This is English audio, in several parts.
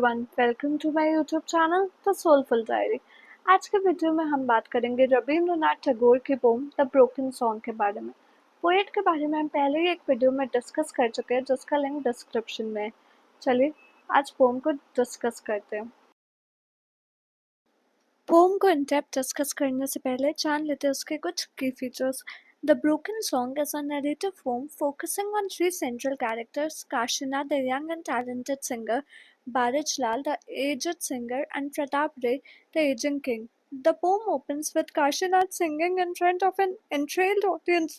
Everyone, welcome to my YouTube channel the soulful diary. आज के video में हम बात करेंगे रविंद्रनाथ टैगोर की पोम द ब्रोकन सॉन्ग के बारे में। पोएट के बारे में हम पहले ही एक वीडियो में डिस्कस कर चुके हैं जिसका लिंक डिस्क्रिप्शन में है। चलिए आज पोम को डिस्कस करते हैं। पोम को इन डेप्थ डिस्कस करने से पहले जान लेते हैं उसके कुछ की features. The Broken Song is a narrative poem focusing on three central characters: Kashina, the young and talented singer, Baraj Lal, the aged singer, and Pratap Ray, the aging king. The poem opens with Kashinath singing in front of an enthralled audience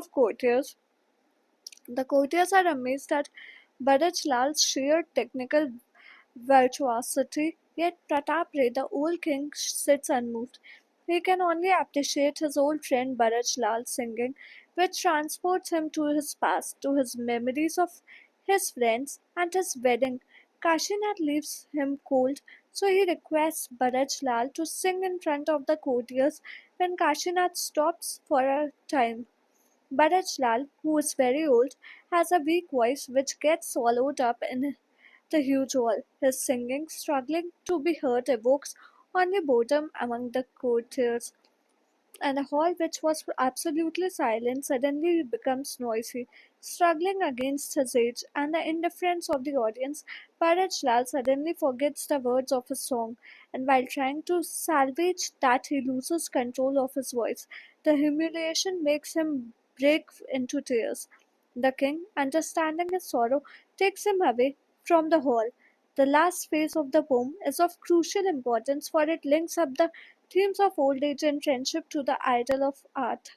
of courtiers. The courtiers are amazed at Baraj Lal's sheer technical virtuosity, yet Pratap Ray, the old king, sits unmoved. He can only appreciate his old friend Baraj Lal's singing, which transports him to his past, to his memories of his friends and his wedding. Kashinath leaves him cold, so he requests Baraj Lal to sing in front of the courtiers when Kashinath stops for a time. Baraj Lal, who is very old, has a weak voice which gets swallowed up in the huge hall. His singing, struggling to be heard, evokes only boredom among the courtiers, and a hall which was absolutely silent suddenly becomes noisy. Struggling against his age and the indifference of the audience, Paraj Lal suddenly forgets the words of his song, and while trying to salvage that, he loses control of his voice. The humiliation makes him break into tears. The king, understanding his sorrow, takes him away from the hall. The last phase of the poem is of crucial importance, for it links up the themes of old age and friendship to the idol of art.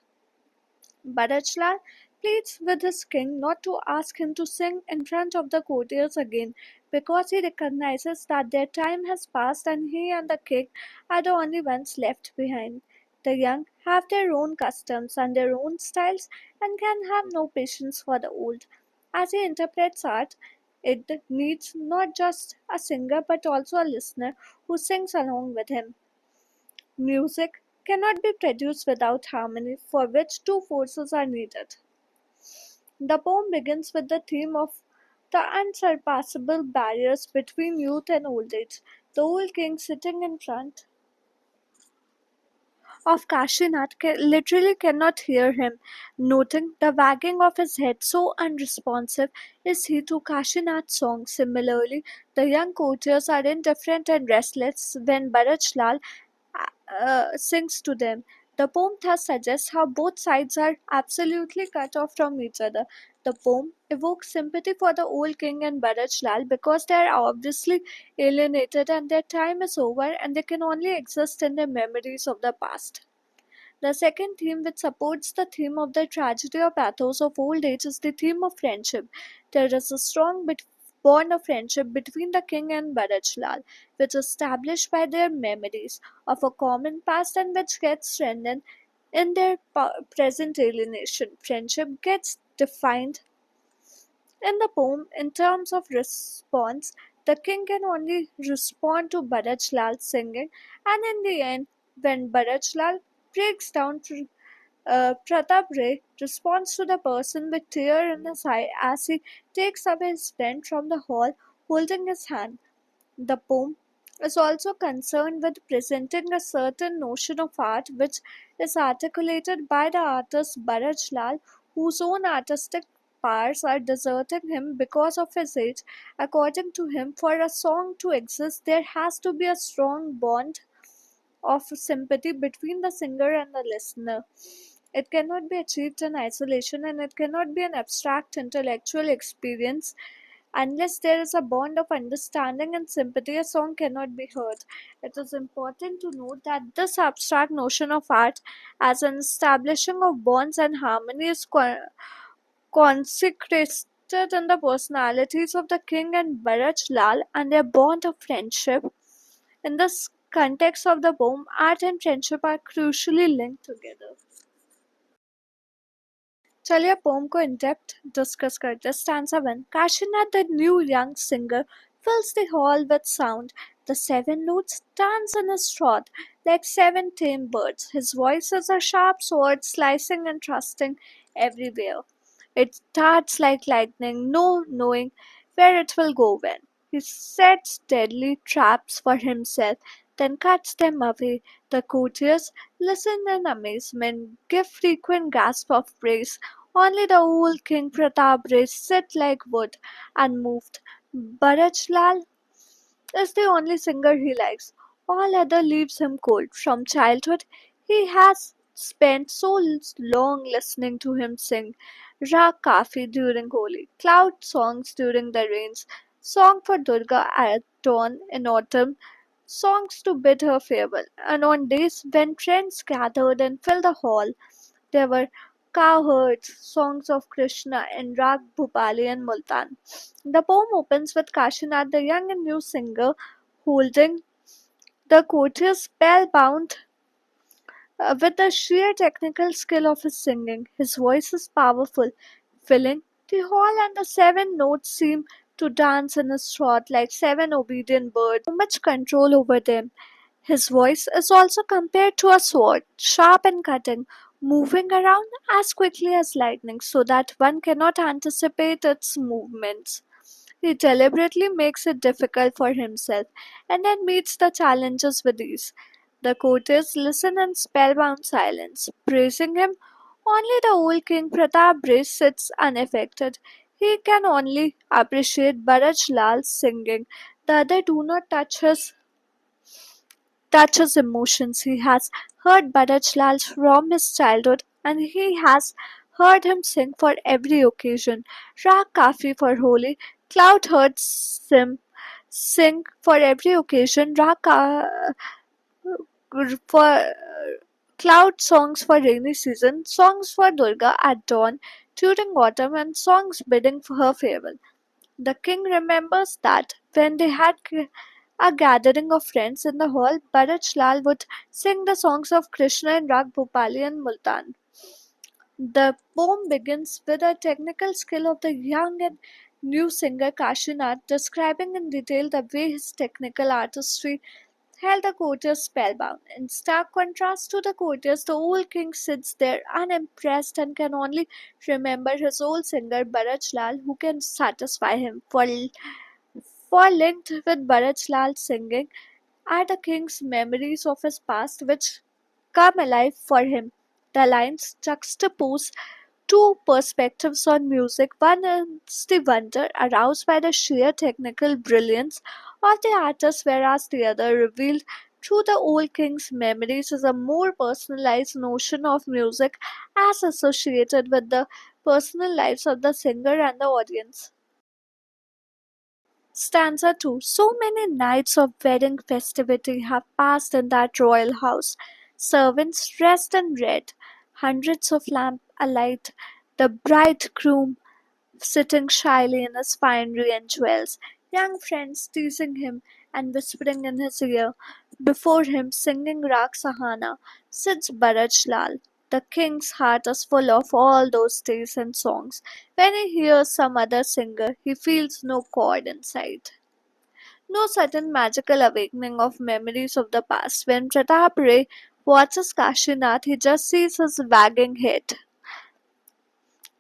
Bharachlal pleads with his king not to ask him to sing in front of the courtiers again, because he recognizes that their time has passed and he and the king are the only ones left behind. The young have their own customs and their own styles and can have no patience for the old. As he interprets art, it needs not just a singer but also a listener who sings along with him. Music cannot be produced without harmony, for which two forces are needed. The poem begins with the theme of the unsurpassable barriers between youth and old age. The old king sitting in front of Kashinath literally cannot hear him, noting the wagging of his head, so unresponsive is he to Kashinath's song. Similarly, the young courtiers are indifferent and restless when Bharaj Lal sings to them. The poem thus suggests how both sides are absolutely cut off from each other. The poem evokes sympathy for the old king and Bharaj Lal because they are obviously alienated and their time is over and they can only exist in their memories of the past. The second theme, which supports the theme of the tragedy or pathos of old age, is the theme of friendship. There is a strong bond of friendship between the king and Bharaj Lal, which is established by their memories of a common past and which gets strengthened in their present alienation. Friendship gets defined in the poem in terms of response. The king can only respond to Bharaj Lal's singing, and in the end, when Bharaj Lal breaks down, Pratap Ray responds to the person with tear in his eye as he takes away his friend from the hall holding his hand. The poem is also concerned with presenting a certain notion of art which is articulated by the artist Bharaj Lal, whose own artistic powers are deserting him because of his age. According to him, for a song to exist, there has to be a strong bond of sympathy between the singer and the listener. It cannot be achieved in isolation and it cannot be an abstract intellectual experience. Unless there is a bond of understanding and sympathy, a song cannot be heard. It is important to note that this abstract notion of art as an establishing of bonds and harmony is consecrated in the personalities of the king and Bharaj Lal and their bond of friendship. In this context of the poem, art and friendship are crucially linked together. चलिए pome को in depth discuss करते हैं. Stanza 1. Kashinath, the new young singer, fills the hall with sound. The seven notes dance in his throat like seven tame birds. His voice is a sharp sword, slicing and thrusting everywhere. It darts like lightning, no knowing where it will go when. He sets deadly traps for himself, then cuts them away. The courtiers listen in amazement, give frequent gasps of praise. Only the old King Pratap sit like wood, unmoved. Barajlal is the only singer he likes. All other leaves him cold. From childhood, he has spent so long listening to him sing Rag Kafi during Holi, cloud songs during the rains, song for Durga at dawn in autumn, songs to bid her farewell. And on days when friends gathered and filled the hall, there were cowherds, songs of Krishna in Rag Bhupali and Multan. The poem opens with Kashinath, the young and new singer, holding the courtiers spellbound with the sheer technical skill of his singing. His voice is powerful, filling the hall, and the seven notes seem to dance in his throat like seven obedient birds. So much control over them. His voice is also compared to a sword, sharp and cutting, moving around as quickly as lightning so that one cannot anticipate its movements. He deliberately makes it difficult for himself and then meets the challenges with ease. The courtiers listen in spellbound silence, praising him. Only the old king Pratap sits unaffected. He can only appreciate Baraj Lal's singing. The other do not touches emotions. He has heard Bharat Lal from his childhood and he has heard him sing for every occasion. Rag Kafi for Holi, Cloud heard him sing for every occasion. For Cloud songs for rainy season, songs for Durga at dawn, during autumn, and songs bidding for her farewell. The king remembers that when they had a gathering of friends in the hall, Bharat Lal would sing the songs of Krishna in Rag Bhopali and Multan. The poem begins with a technical skill of the young and new singer Kashinath, describing in detail the way his technical artistry held the courtiers spellbound. In stark contrast to the courtiers, the old king sits there unimpressed and can only remember his old singer Bharat Lal, who can satisfy him. For linked with Bharat Lal's singing are the king's memories of his past, which come alive for him. The lines juxtapose two perspectives on music. One is the wonder aroused by the sheer technical brilliance of the artist, whereas the other, revealed through the old king's memories, is a more personalized notion of music as associated with the personal lives of the singer and the audience. Stanza 2. So many nights of wedding festivity have passed in that royal house. Servants dressed in red, hundreds of lamps alight, the bridegroom sitting shyly in his finery and jewels, young friends teasing him and whispering in his ear. Before him, singing Rag Sahana, sits Baraj Lal. The king's heart is full of all those days and songs. When he hears some other singer, he feels no chord inside. No sudden magical awakening of memories of the past. When Pratap Ray watches Kashinath, he just sees his wagging head.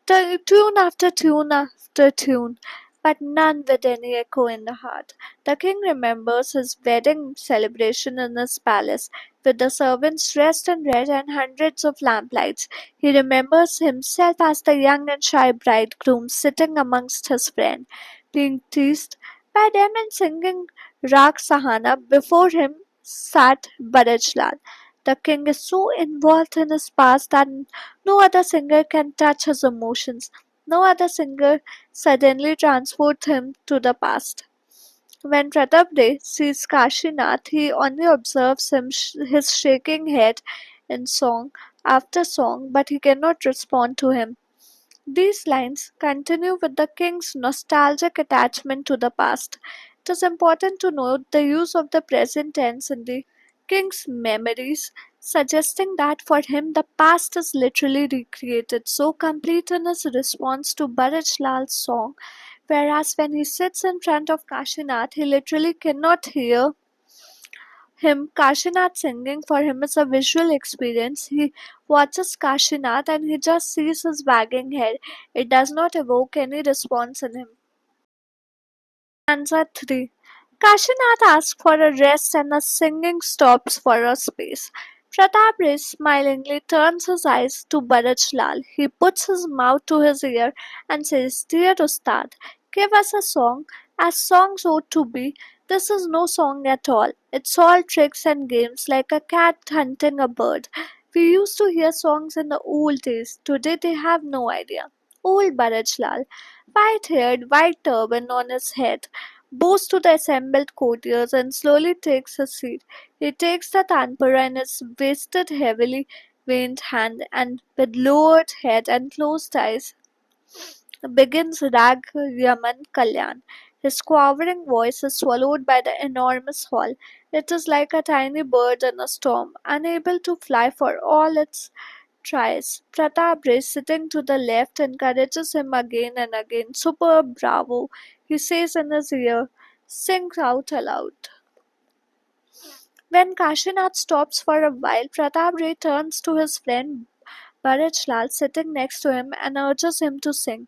Tune after tune after tune, but none with any echo in the heart. The king remembers his wedding celebration in his palace, with the servants dressed in red and hundreds of lamplights. He remembers himself as the young and shy bridegroom sitting amongst his friends, being teased by them and singing Rag Sahana. Before him sat Barajlal. The king is so involved in his past that no other singer can touch his emotions. No other singer suddenly transports him to the past. When Pratap sees Kashinath, he only observes his shaking head in song after song, but he cannot respond to him. These lines continue with the king's nostalgic attachment to the past. It is important to note the use of the present tense in the king's memories, suggesting that for him the past is literally recreated, so complete in his response to Bharat Lal's song. Whereas when he sits in front of Kashinath, he literally cannot hear him. Kashinath singing for him is a visual experience. He watches Kashinath and he just sees his wagging head. It does not evoke any response in him. Stanza 3. Kashinath asks for a rest and the singing stops for a space. Pratap smilingly turns his eyes to Bharaj Lal. He puts his mouth to his ear and says, Dear Ustad, give us a song, as songs ought to be. This is no song at all. It's all tricks and games like a cat hunting a bird. We used to hear songs in the old days. Today they have no idea. Old Bharaj Lal, white-haired, white turban on his head, bows to the assembled courtiers and slowly takes his seat. He takes the tanpura in his wasted, heavily veined hand and, with lowered head and closed eyes, begins Rag Yaman Kalyan. His quavering voice is swallowed by the enormous hall. It is like a tiny bird in a storm, unable to fly for all its tries. Pratap Ray, sitting to the left, encourages him again and again. Superb, bravo, he says in his ear, sings out aloud. When Kashinath stops for a while, Pratap Ray turns to his friend Bharaj Lal sitting next to him and urges him to sing.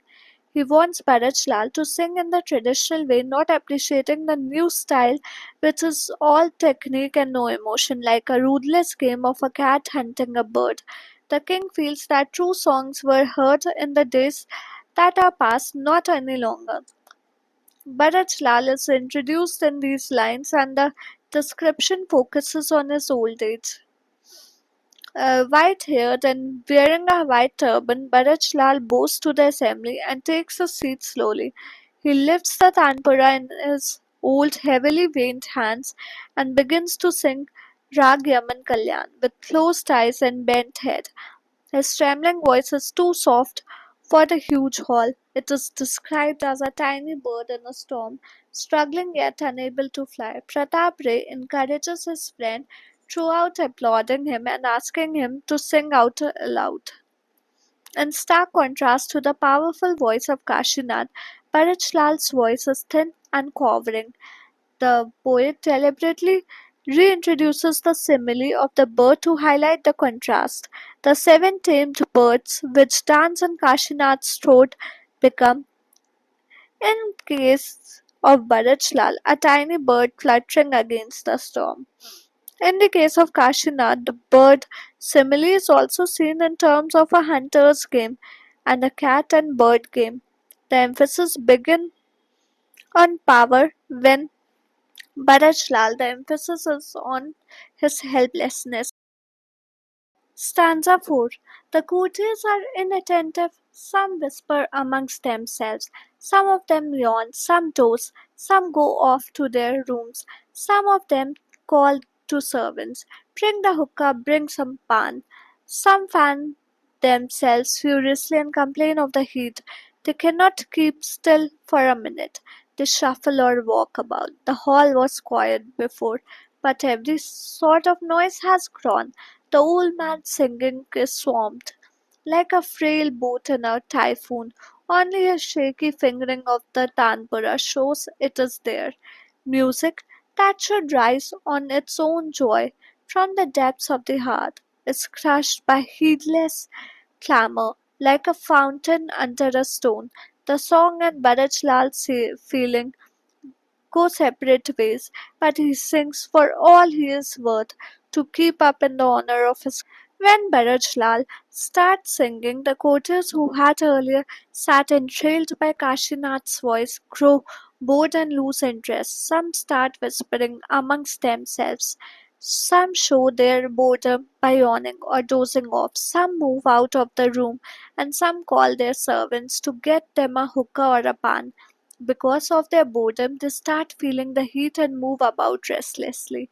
He wants Bharaj Lal to sing in the traditional way, not appreciating the new style, which is all technique and no emotion, like a ruthless game of a cat hunting a bird. The king feels that true songs were heard in the days that are past, not any longer. Bharat Lal is introduced in these lines, and the description focuses on his old age. White haired and wearing a white turban, Bharat Lal bows to the assembly and takes a seat slowly. He lifts the tanpura in his old, heavily veined hands and begins to sing Rag Yaman Kalyan with closed eyes and bent head. His trembling voice is too soft for the huge hall. It is described as a tiny bird in a storm, struggling yet unable to fly. Pratap Ray encourages his friend throughout, applauding him and asking him to sing out aloud. In stark contrast to the powerful voice of Kashinath, Parachlal's voice is thin and quavering. The poet deliberately reintroduces the simile of the bird to highlight the contrast. The seven tamed birds which dance in Kashinath's throat become, in case of Bharachlal, a tiny bird fluttering against the storm. In the case of Kashinath, the bird simile is also seen in terms of a hunter's game and a cat and bird game. The emphasis begins on power when Bharachlal, the emphasis is on his helplessness. Stanza 4. The courtiers are inattentive. Some whisper amongst themselves. Some of them yawn, some doze, some go off to their rooms. Some of them call to servants. Bring the hookah, bring some pan. Some fan themselves furiously and complain of the heat. They cannot keep still for a minute. They shuffle or walk about. The hall was quiet before, but every sort of noise has grown. The old man singing is swamped, like a frail boat in a typhoon. Only a shaky fingering of the tanpura shows it is there. Music that should rise on its own joy from the depths of the heart is crushed by heedless clamor, like a fountain under a stone. The song and Bharachlal feeling go separate ways, but he sings for all he is worth to keep up in the honor of his. When Bharaj starts singing, the courtiers who had earlier sat entrailed by Kashinath's voice grow bored and lose interest. Some start whispering amongst themselves. Some show their boredom by yawning or dozing off. Some move out of the room, and some call their servants to get them a hookah or a pan. Because of their boredom, they start feeling the heat and move about restlessly.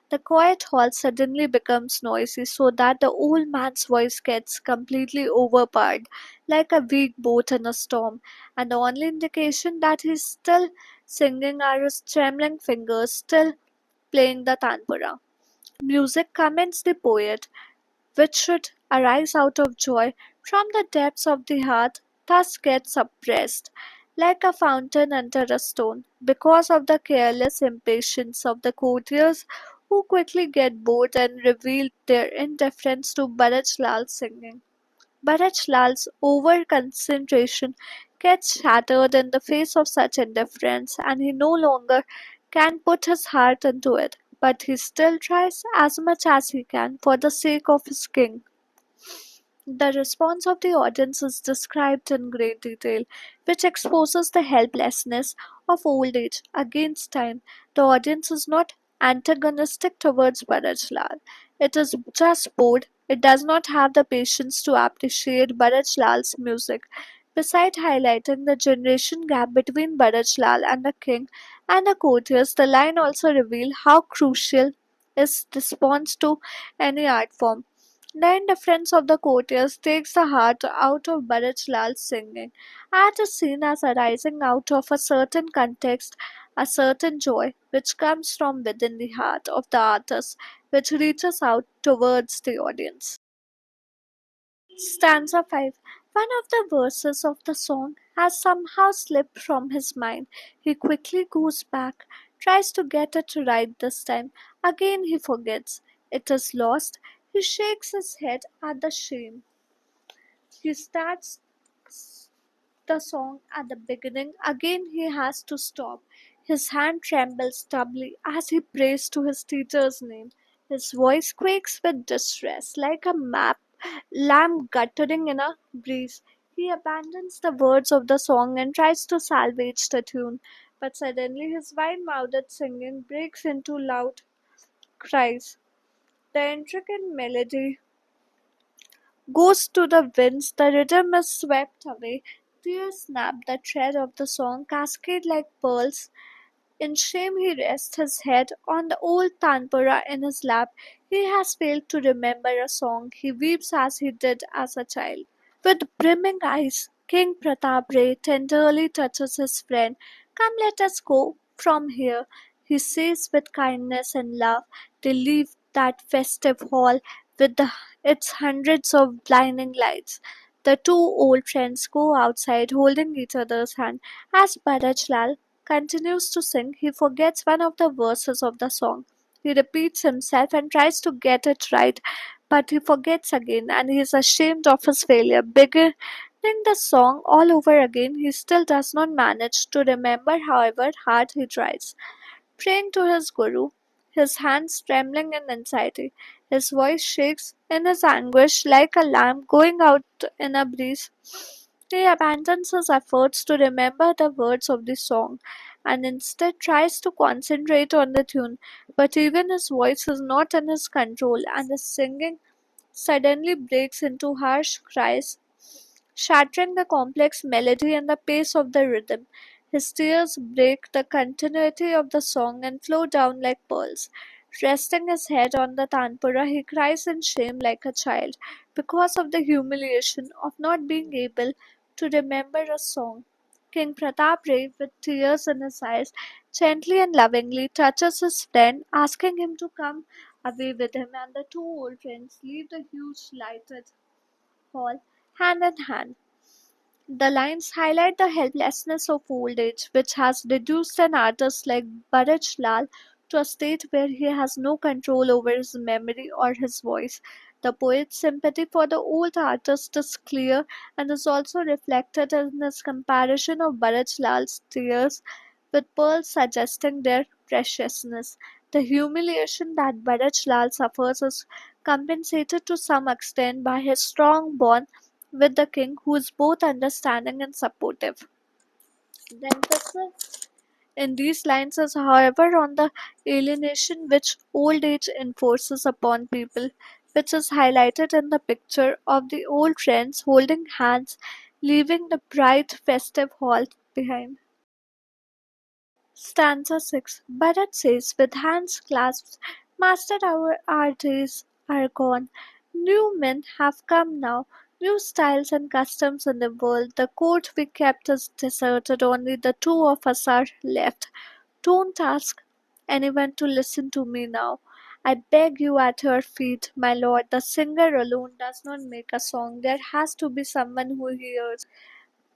The quiet hall suddenly becomes noisy so that the old man's voice gets completely overpowered, like a weak boat in a storm, and the only indication that he's still singing are his trembling fingers still playing the tanpura. Music commends the poet, which should arise out of joy from the depths of the heart, thus gets suppressed, like a fountain under a stone, because of the careless impatience of the courtiers who quickly get bored and reveal their indifference to Bharaj Lal's singing. Bharaj Lal's over concentration gets shattered in the face of such indifference, and he no longer can put his heart into it. But he still tries as much as he can for the sake of his king. The response of the audience is described in great detail, which exposes the helplessness of old age against time. The audience is not antagonistic towards Bharaj Lal. It is just bored. It does not have the patience to appreciate Bharaj Lal's music. Besides highlighting the generation gap between Bharaj Lal and the king and the courtiers, the line also reveals how crucial is response to any art form. The indifference of the courtiers takes the heart out of Bharat Lal's singing. Art is seen as arising out of a certain context, a certain joy which comes from within the heart of the artist, which reaches out towards the audience. Stanza 5. One of the verses of the song has somehow slipped from his mind. He quickly goes back, tries to get it right this time. Again he forgets. It is lost. He shakes his head at the shame. He starts the song at the beginning. Again he has to stop. His hand trembles doubly as he prays to his teacher's name. His voice quakes with distress, like a lamb guttering in a breeze. He abandons the words of the song and tries to salvage the tune, but suddenly his wide-mouthed singing breaks into loud cries. The intricate melody goes to the winds, the rhythm is swept away, tears snap the thread of the song, cascade like pearls. In shame he rests his head on the old tanpura in his lap. He has failed to remember a song. He weeps as he did as a child. With brimming eyes, King Pratap Ray tenderly touches his friend. Come, let us go from here, he says with kindness and love. They leave that festive hall with its hundreds of blinding lights. The two old friends go outside holding each other's hand. As Bharaj Lal continues to sing, he forgets one of the verses of the song. He repeats himself and tries to get it right, but he forgets again and he is ashamed of his failure. Beginning the song all over again, he still does not manage to remember, however hard he tries. Praying to his guru, his hands trembling in anxiety, his voice shakes in his anguish like a lamb going out in a breeze. He abandons his efforts to remember the words of the song and instead tries to concentrate on the tune. But even his voice is not in his control, and his singing suddenly breaks into harsh cries, shattering the complex melody and the pace of the rhythm. His tears break the continuity of the song and flow down like pearls. Resting his head on the tanpura, he cries in shame like a child because of the humiliation of not being able to remember a song. King Pratap Ray, with tears in his eyes, gently and lovingly touches his friend, asking him to come away with him, and the two old friends leave the huge lighted hall hand in hand. The lines highlight the helplessness of old age, which has reduced an artist like Bharaj Lal to a state where he has no control over his memory or his voice. The poet's sympathy for the old artist is clear and is also reflected in his comparison of Bharaj Lal's tears with pearls, suggesting their preciousness. The humiliation that Bharaj Lal suffers is compensated to some extent by his strong bond with the king, who is both understanding and supportive. The emphasis in these lines is, however, on the alienation which old age enforces upon people, which is highlighted in the picture of the old friends holding hands, leaving the bright festive hall behind. Stanza 6. Bharat says, with hands clasped, Master, our days are gone. New men have come now, new styles and customs in the world. The court we kept is deserted, only the two of us are left. Don't ask anyone to listen to me now. I beg you at your feet, my lord. The singer alone does not make a song. There has to be someone who hears.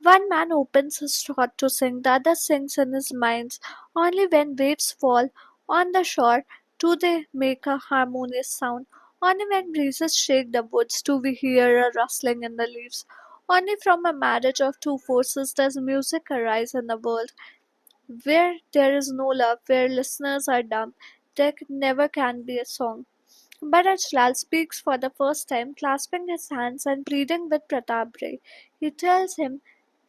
One man opens his throat to sing, the other sings in his mind. Only when waves fall on the shore do they make a harmonious sound. Only when breezes shake the woods do we hear a rustling in the leaves. Only from a marriage of two forces does music arise in the world. Where there is no love, where listeners are dumb, there never can be a song. Bharaj speaks for the first time, clasping his hands and pleading with Pratap Ray. He tells him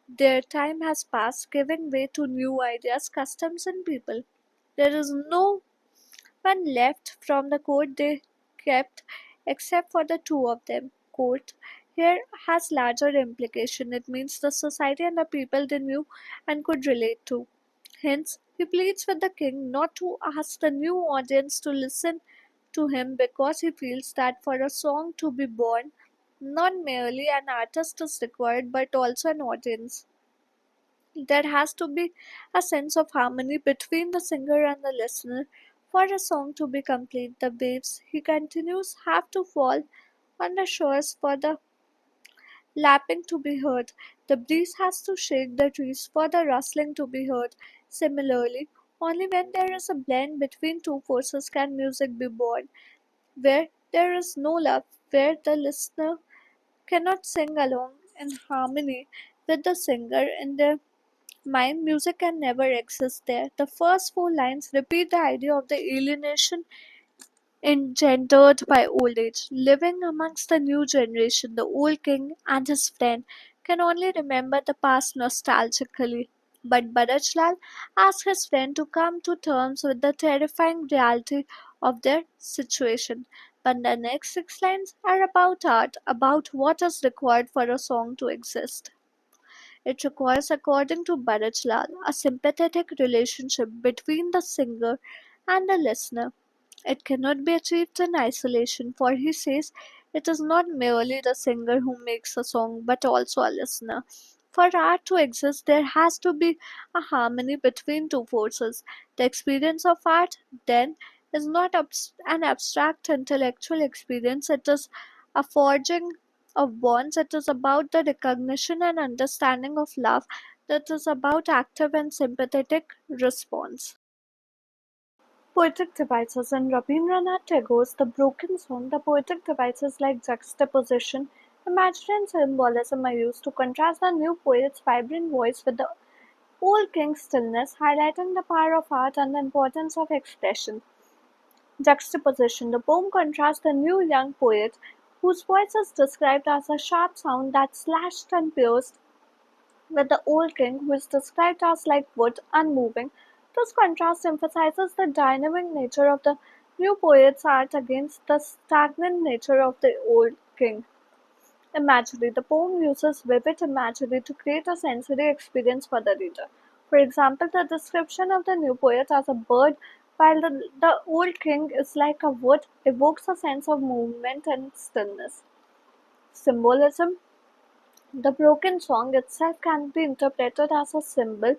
their time has passed, giving way to new ideas, customs, and people. There is no one left from the court they kept except for the two of them. Court here has larger implication. It means the society and the people they knew and could relate to. Hence, he pleads with the king not to ask the new audience to listen to him because he feels that for a song to be born, not merely an artist is required but also an audience. There has to be a sense of harmony between the singer and the listener. For a song to be complete, the waves, he continues, have to fall on the shores for the lapping to be heard. The breeze has to shake the trees for the rustling to be heard. Similarly, only when there is a blend between two forces can music be born. Where there is no love, where the listener cannot sing along in harmony with the singer in their mind, music can never exist there. The first four lines repeat the idea of the alienation engendered by old age. Living amongst the new generation, the old king and his friend can only remember the past nostalgically. But Bharajlal asks his friend to come to terms with the terrifying reality of their situation. But the next six lines are about art, about what is required for a song to exist. It requires, according to Bharajlal, a sympathetic relationship between the singer and the listener. It cannot be achieved in isolation, for he says it is not merely the singer who makes a song but also a listener. For art to exist, there has to be a harmony between two forces. The experience of art, then, is not an abstract intellectual experience, it is a forging of bonds, it is about the recognition and understanding of love, that is about active and sympathetic response. Poetic devices in Rabindranath Tagore's The Broken Song, the poetic devices like juxtaposition, imagery, and symbolism are used to contrast the new poet's vibrant voice with the old king's stillness, highlighting the power of art and the importance of expression. Juxtaposition. The poem contrasts the new young poet, whose voice is described as a sharp sound that slashed and pierced, with the old king, who is described as like wood, unmoving. This contrast emphasizes the dynamic nature of the new poet's art against the stagnant nature of the old king. Imagery. The poem uses vivid imagery to create a sensory experience for the reader. For example, the description of the new poet as a bird while the old king is like a wood evokes a sense of movement and stillness. Symbolism. The broken song itself can be interpreted as a symbol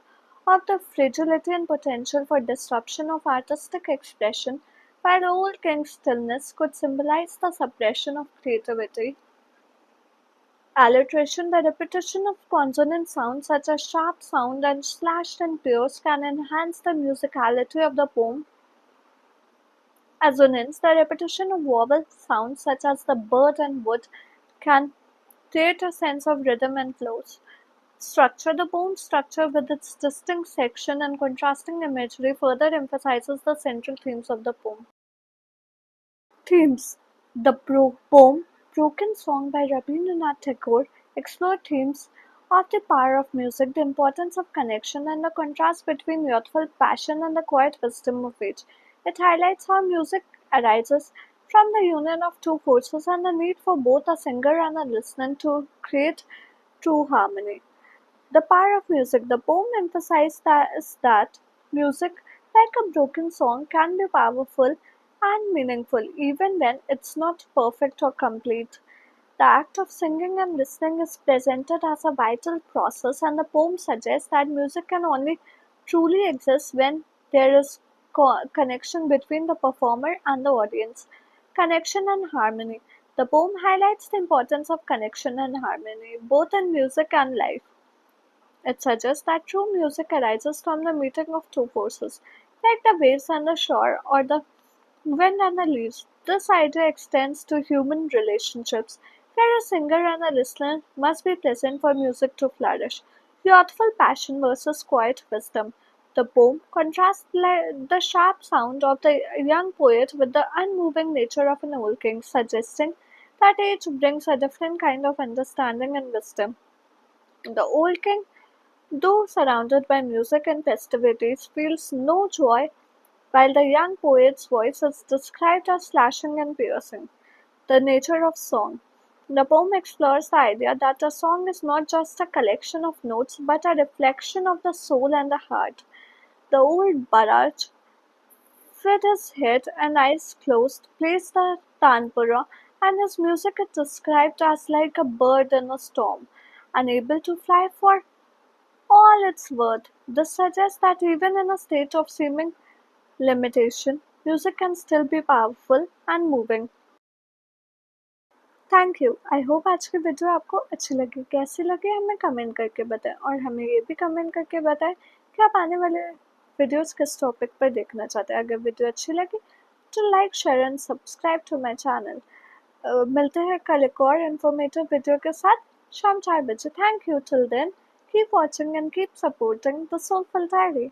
of the fragility and potential for disruption of artistic expression, while the old king's stillness could symbolize the suppression of creativity. Alliteration. The repetition of consonant sounds such as sharp sound and slashed and pierced can enhance the musicality of the poem. Assonance. The repetition of vowel sounds such as the bird and wood can create a sense of rhythm and flows. Structure. The poem structure with its distinct section and contrasting imagery further emphasizes the central themes of the poem. Themes. The poem Broken Song by Rabindranath Tagore explored themes of the power of music, the importance of connection, and the contrast between youthful passion and the quiet wisdom of age. It highlights how music arises from the union of two forces and the need for both a singer and a listener to create true harmony. The power of music. The poem emphasizes that music, like a broken song, can be powerful and meaningful even when it's not perfect or complete. The act of singing and listening is presented as a vital process, and the poem suggests that music can only truly exist when there is connection between the performer and the audience. Connection and harmony. The poem highlights the importance of connection and harmony, both in music and life. It suggests that true music arises from the meeting of two forces, like the waves and the shore or the wind and the leaves. This idea extends to human relationships. where a singer and a listener must be present for music to flourish. Youthful passion versus quiet wisdom. The poem contrasts the sharp sound of the young poet with the unmoving nature of an old king, suggesting that age brings a different kind of understanding and wisdom. The old king, though surrounded by music and festivities, feels no joy, while the young poet's voice is described as slashing and piercing. The nature of song. The poem explores the idea that a song is not just a collection of notes but a reflection of the soul and the heart. The old barrage, with his head and eyes closed, plays the tanpura, and his music is described as like a bird in a storm, unable to fly for all its worth. This suggests that even in a state of seeming limitation, music can still be powerful and moving. Thank you. I hope आज की video आपको अच्छी लगी। कैसी लगी हमें comment करके बताएं और हमें ये भी कमेंट करके बताएं कि आप आने वाले वीडियोस किस टॉपिक पर देखना चाहते हैं। अगर वीडियो अच्छी लगी तो like share and subscribe to my channel. मिलते हैं कल एक और इन्फॉर्मेटिव वीडियो के साथ शाम 4 बजे। Thank you till then keep watching and keep supporting the soulful diary.